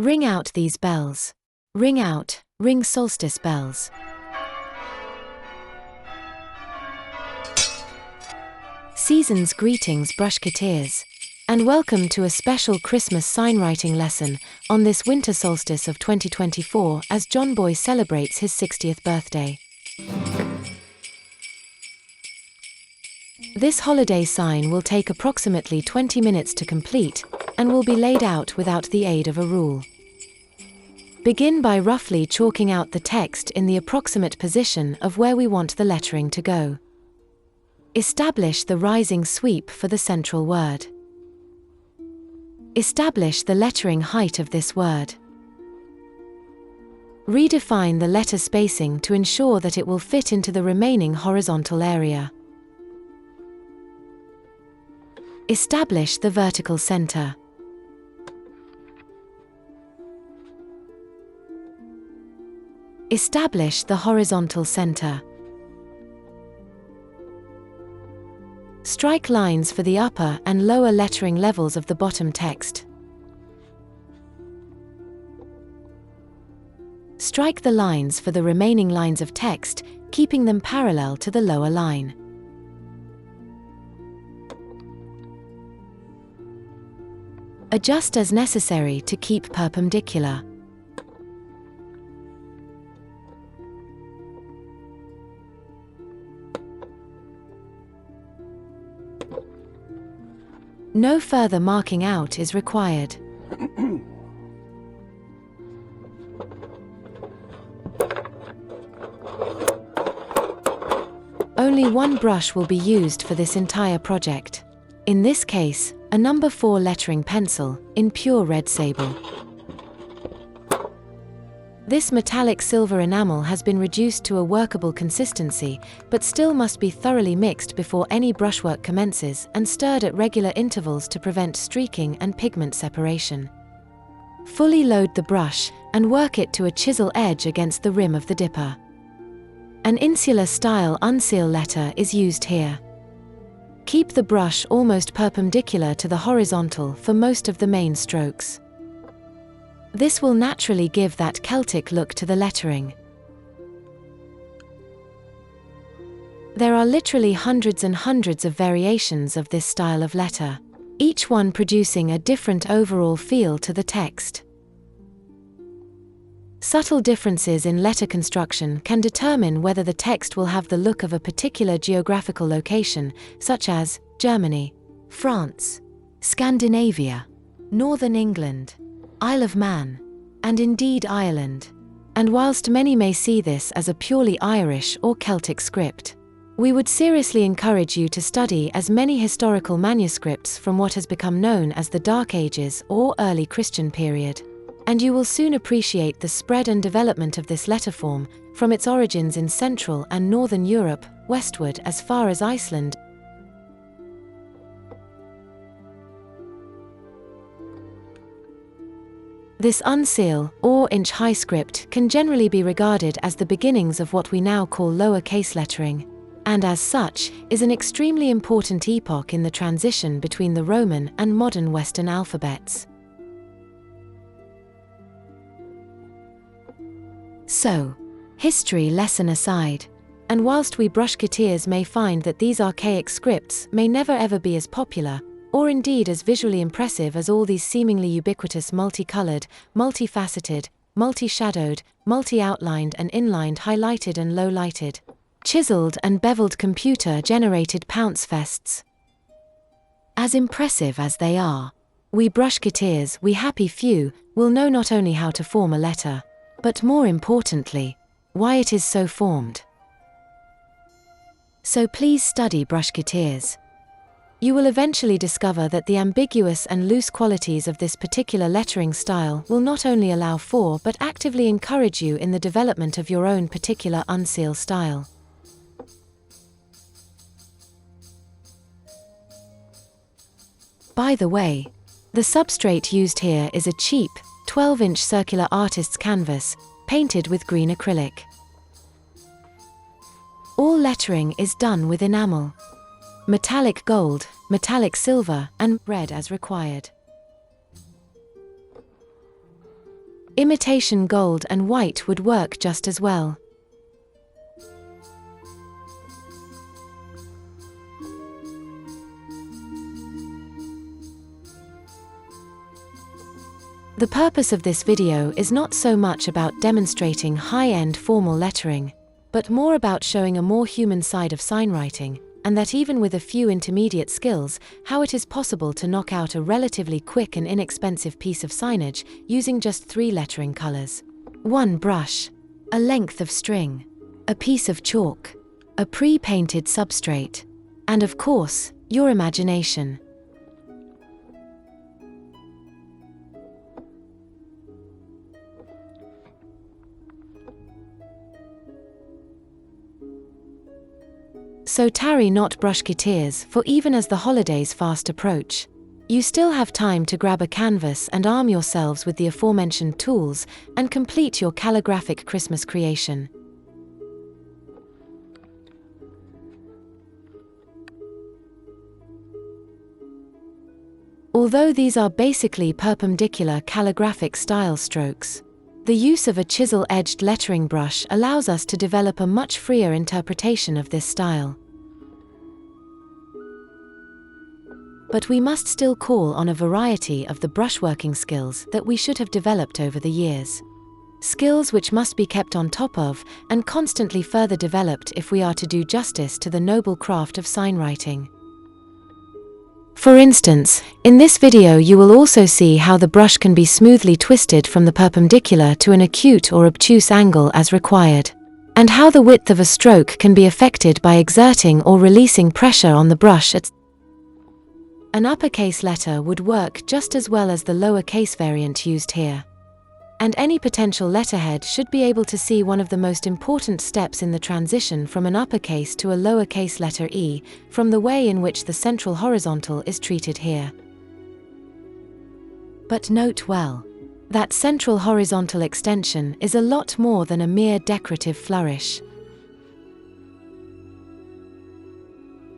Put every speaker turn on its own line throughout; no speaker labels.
Ring out these bells. Ring out, ring solstice bells. Season's greetings, brushketeers, and welcome to a special Christmas signwriting lesson on this winter solstice of 2024 as JohnBoy celebrates his 60th birthday. This holiday sign will take approximately 20 minutes to complete and will be laid out without the aid of a rule. Begin by roughly chalking out the text in the approximate position of where we want the lettering to go. Establish the rising sweep for the central word. Establish the lettering height of this word. Redefine the letter spacing to ensure that it will fit into the remaining horizontal area. Establish the vertical center. Establish the horizontal center. Strike lines for the upper and lower lettering levels of the bottom text. Strike the lines for the remaining lines of text, keeping them parallel to the lower line. Adjust as necessary to keep perpendicular. No further marking out is required. Only one brush will be used for this entire project. In this case, a number 4 lettering pencil in pure red sable. This metallic silver enamel has been reduced to a workable consistency, but still must be thoroughly mixed before any brushwork commences and stirred at regular intervals to prevent streaking and pigment separation. Fully load the brush and work it to a chisel edge against the rim of the dipper. An insular style unseal letter is used here. Keep the brush almost perpendicular to the horizontal for most of the main strokes. This will naturally give that Celtic look to the lettering. There are literally hundreds and hundreds of variations of this style of letter, each one producing a different overall feel to the text. Subtle differences in letter construction can determine whether the text will have the look of a particular geographical location, such as Germany, France, Scandinavia, Northern England, Isle of Man, and indeed Ireland. And whilst many may see this as a purely Irish or Celtic script, we would seriously encourage you to study as many historical manuscripts from what has become known as the Dark Ages or early Christian period, and you will soon appreciate the spread and development of this letter form from its origins in Central and Northern Europe, westward as far as Iceland. This unseal, or inch-high script can generally be regarded as the beginnings of what we now call lower-case lettering, and as such, is an extremely important epoch in the transition between the Roman and modern Western alphabets. So, history lesson aside, and whilst we brushketeers may find that these archaic scripts may never ever be as popular, or indeed as visually impressive as all these seemingly ubiquitous multicolored, multifaceted, multi-shadowed, multi-outlined and inlined highlighted and low-lighted, chiseled and beveled computer-generated pounce fests. As impressive as they are, we brushketeers, we happy few, will know not only how to form a letter, but more importantly, why it is so formed. So please study, brushketeers. You will eventually discover that the ambiguous and loose qualities of this particular lettering style will not only allow for but actively encourage you in the development of your own particular unseal style. By the way, the substrate used here is a cheap, 12-inch circular artist's canvas, painted with green acrylic. All lettering is done with enamel. Metallic gold, metallic silver, and red as required. Imitation gold and white would work just as well. The purpose of this video is not so much about demonstrating high-end formal lettering, but more about showing a more human side of signwriting, and that even with a few intermediate skills, how it is possible to knock out a relatively quick and inexpensive piece of signage using just 3 lettering colors. 1 brush, a length of string, a piece of chalk, a pre-painted substrate, and of course, your imagination. So tarry not brushketeers, for even as the holidays fast approach, you still have time to grab a canvas and arm yourselves with the aforementioned tools and complete your calligraphic Christmas creation. Although these are basically perpendicular calligraphic style strokes, the use of a chisel-edged lettering brush allows us to develop a much freer interpretation of this style. But we must still call on a variety of the brushworking skills that we should have developed over the years. Skills which must be kept on top of and constantly further developed if we are to do justice to the noble craft of signwriting. For instance, in this video you will also see how the brush can be smoothly twisted from the perpendicular to an acute or obtuse angle as required, and how the width of a stroke can be affected by exerting or releasing pressure on the brush. An uppercase letter would work just as well as the lowercase variant used here. And any potential letterhead should be able to see one of the most important steps in the transition from an uppercase to a lowercase letter E, from the way in which the central horizontal is treated here. But note well, that central horizontal extension is a lot more than a mere decorative flourish.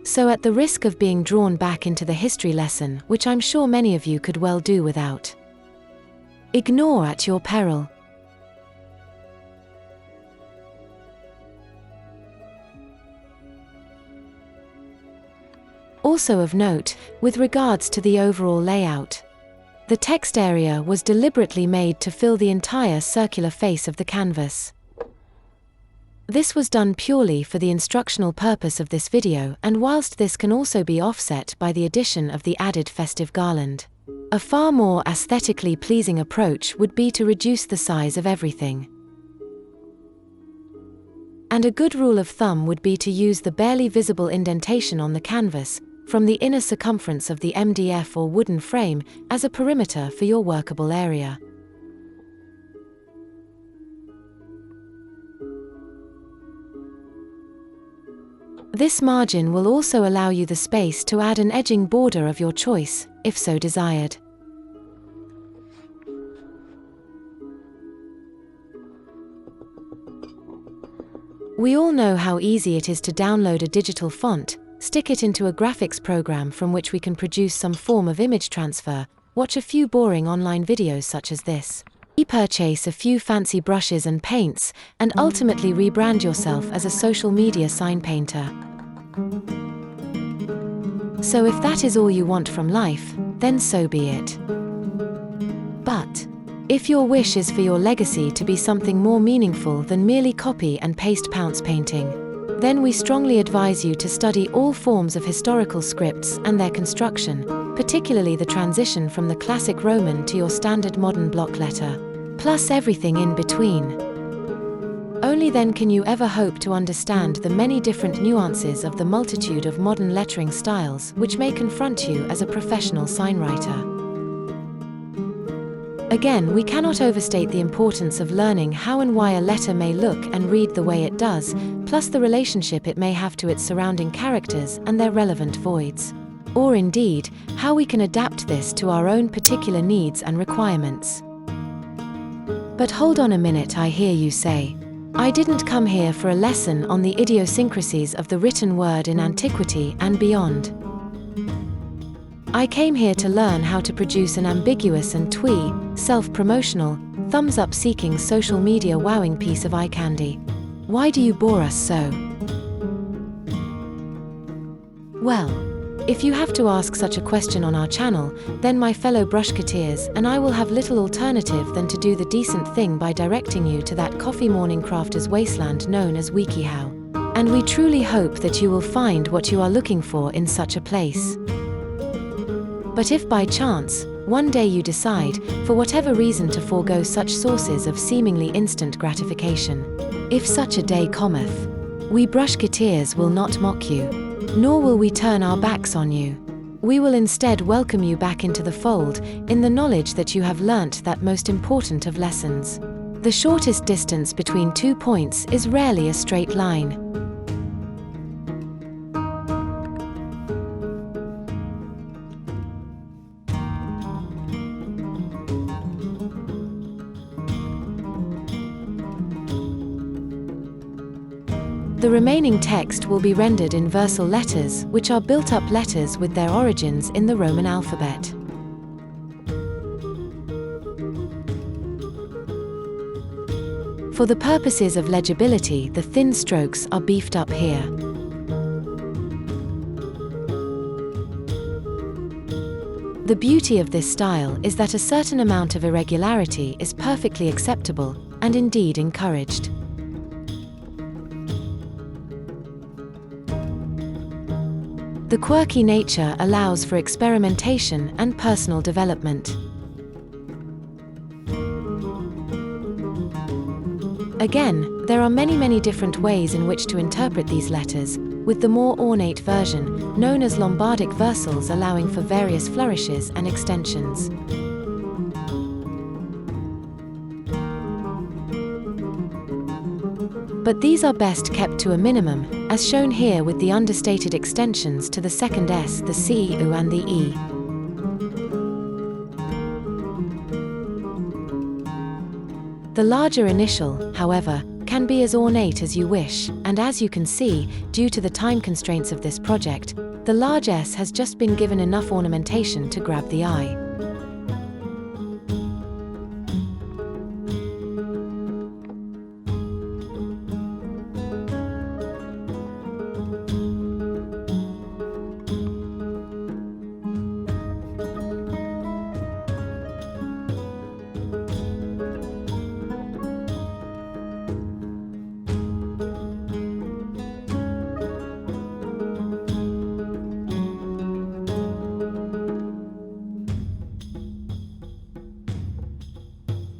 So at the risk of being drawn back into the history lesson, which I'm sure many of you could well do without, ignore at your peril. Also of note, with regards to the overall layout, the text area was deliberately made to fill the entire circular face of the canvas. This was done purely for the instructional purpose of this video, and whilst this can also be offset by the addition of the added festive garland, a far more aesthetically pleasing approach would be to reduce the size of everything. And a good rule of thumb would be to use the barely visible indentation on the canvas, from the inner circumference of the MDF or wooden frame, as a perimeter for your workable area. This margin will also allow you the space to add an edging border of your choice, if so desired. We all know how easy it is to download a digital font, stick it into a graphics program from which we can produce some form of image transfer, watch a few boring online videos such as this, purchase a few fancy brushes and paints, and ultimately rebrand yourself as a social media sign painter. So if that is all you want from life, then so be it. But if your wish is for your legacy to be something more meaningful than merely copy and paste pounce painting, then we strongly advise you to study all forms of historical scripts and their construction, particularly the transition from the classic Roman to your standard modern block letter, plus everything in between. Only then can you ever hope to understand the many different nuances of the multitude of modern lettering styles which may confront you as a professional signwriter. Again, we cannot overstate the importance of learning how and why a letter may look and read the way it does, plus the relationship it may have to its surrounding characters and their relevant voids. Or indeed, how we can adapt this to our own particular needs and requirements. But hold on a minute, I hear you say. I didn't come here for a lesson on the idiosyncrasies of the written word in antiquity and beyond. I came here to learn how to produce an ambiguous and twee, self-promotional, thumbs up seeking social media wowing piece of eye candy. Why do you bore us so? Well, if you have to ask such a question on our channel, then my fellow brushketeers and I will have little alternative than to do the decent thing by directing you to that coffee morning crafter's wasteland known as WikiHow. And we truly hope that you will find what you are looking for in such a place. But if by chance, one day you decide, for whatever reason, to forego such sources of seemingly instant gratification, if such a day cometh, we brushketeers will not mock you, nor will we turn our backs on you. We will instead welcome you back into the fold, in the knowledge that you have learnt that most important of lessons. The shortest distance between 2 points is rarely a straight line. The remaining text will be rendered in versal letters, which are built-up letters with their origins in the Roman alphabet. For the purposes of legibility, the thin strokes are beefed up here. The beauty of this style is that a certain amount of irregularity is perfectly acceptable, and indeed encouraged. The quirky nature allows for experimentation and personal development. Again, there are many different ways in which to interpret these letters, with the more ornate version, known as Lombardic versals, allowing for various flourishes and extensions. But these are best kept to a minimum, as shown here with the understated extensions to the second S, the C, U and the E. The larger initial, however, can be as ornate as you wish, and as you can see, due to the time constraints of this project, the large S has just been given enough ornamentation to grab the eye.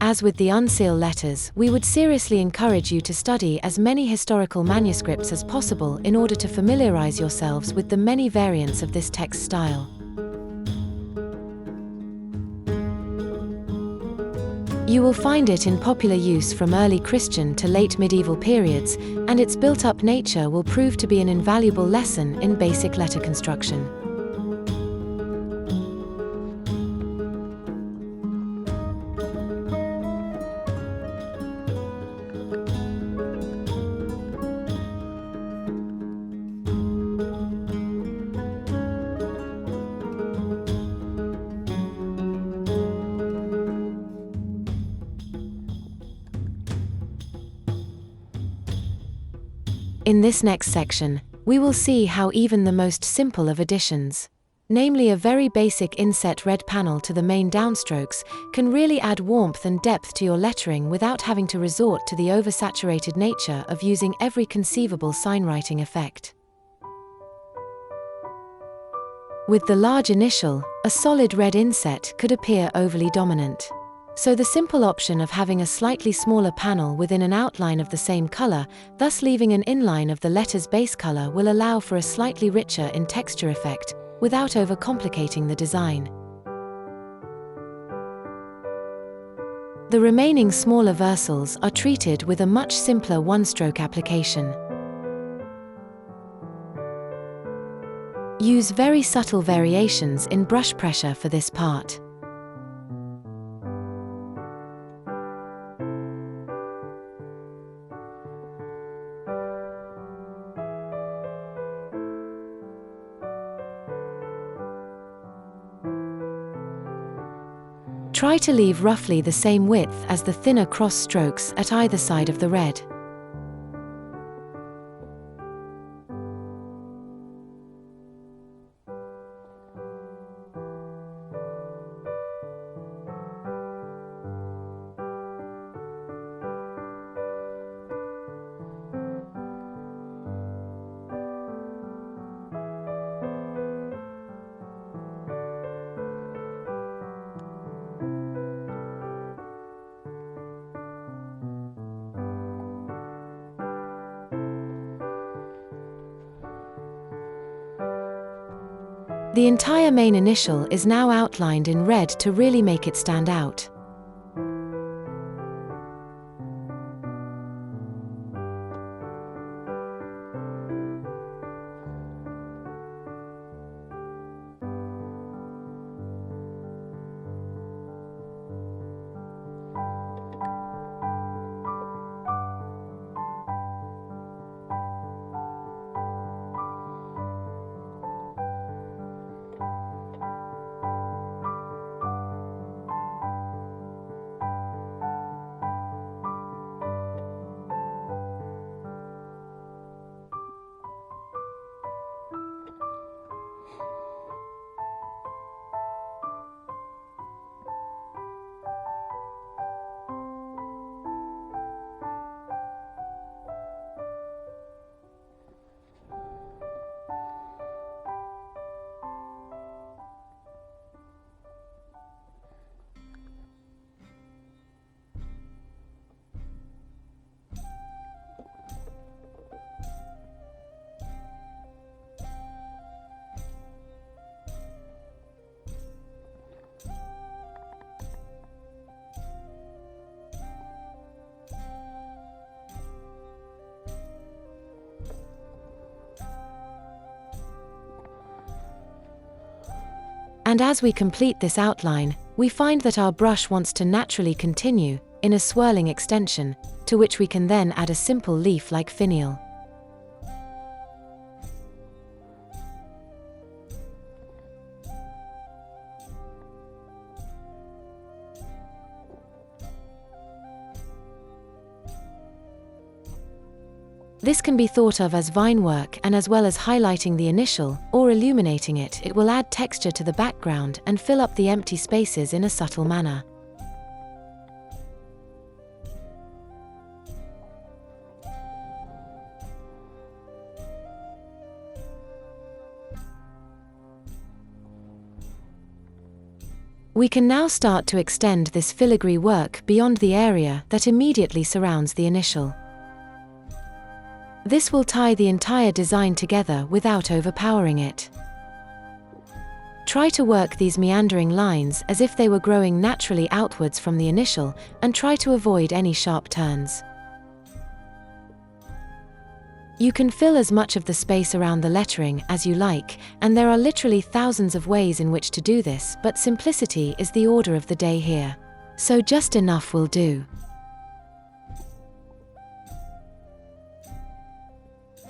As with the uncial letters, we would seriously encourage you to study as many historical manuscripts as possible in order to familiarize yourselves with the many variants of this text style. You will find it in popular use from early Christian to late medieval periods, and its built-up nature will prove to be an invaluable lesson in basic letter construction. In this next section, we will see how even the most simple of additions, namely a very basic inset red panel to the main downstrokes, can really add warmth and depth to your lettering without having to resort to the oversaturated nature of using every conceivable signwriting effect. With the large initial, a solid red inset could appear overly dominant. So the simple option of having a slightly smaller panel within an outline of the same color, thus leaving an inline of the letter's base color, will allow for a slightly richer in texture effect, without overcomplicating the design. The remaining smaller versals are treated with a much simpler one-stroke application. Use very subtle variations in brush pressure for this part. Try to leave roughly the same width as the thinner cross strokes at either side of the red. The entire main initial is now outlined in red to really make it stand out. And as we complete this outline, we find that our brush wants to naturally continue in a swirling extension, to which we can then add a simple leaf-like finial. This can be thought of as vine work, and as well as highlighting the initial, or illuminating it, it will add texture to the background and fill up the empty spaces in a subtle manner. We can now start to extend this filigree work beyond the area that immediately surrounds the initial. This will tie the entire design together without overpowering it. Try to work these meandering lines as if they were growing naturally outwards from the initial, and try to avoid any sharp turns. You can fill as much of the space around the lettering as you like, and there are literally thousands of ways in which to do this, but simplicity is the order of the day here. So just enough will do.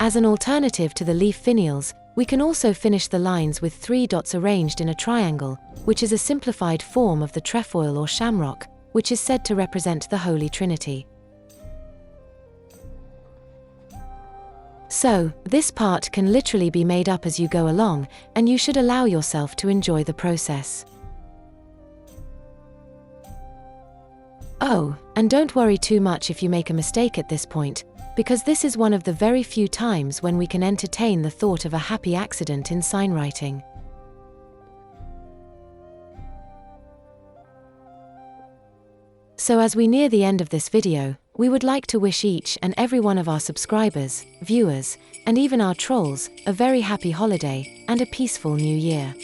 As an alternative to the leaf finials, we can also finish the lines with 3 dots arranged in a triangle, which is a simplified form of the trefoil or shamrock, which is said to represent the Holy Trinity. So, this part can literally be made up as you go along, and you should allow yourself to enjoy the process. Oh, and don't worry too much if you make a mistake at this point, because this is one of the very few times when we can entertain the thought of a happy accident in signwriting. So as we near the end of this video, we would like to wish each and every one of our subscribers, viewers, and even our trolls, a very happy holiday and a peaceful new year.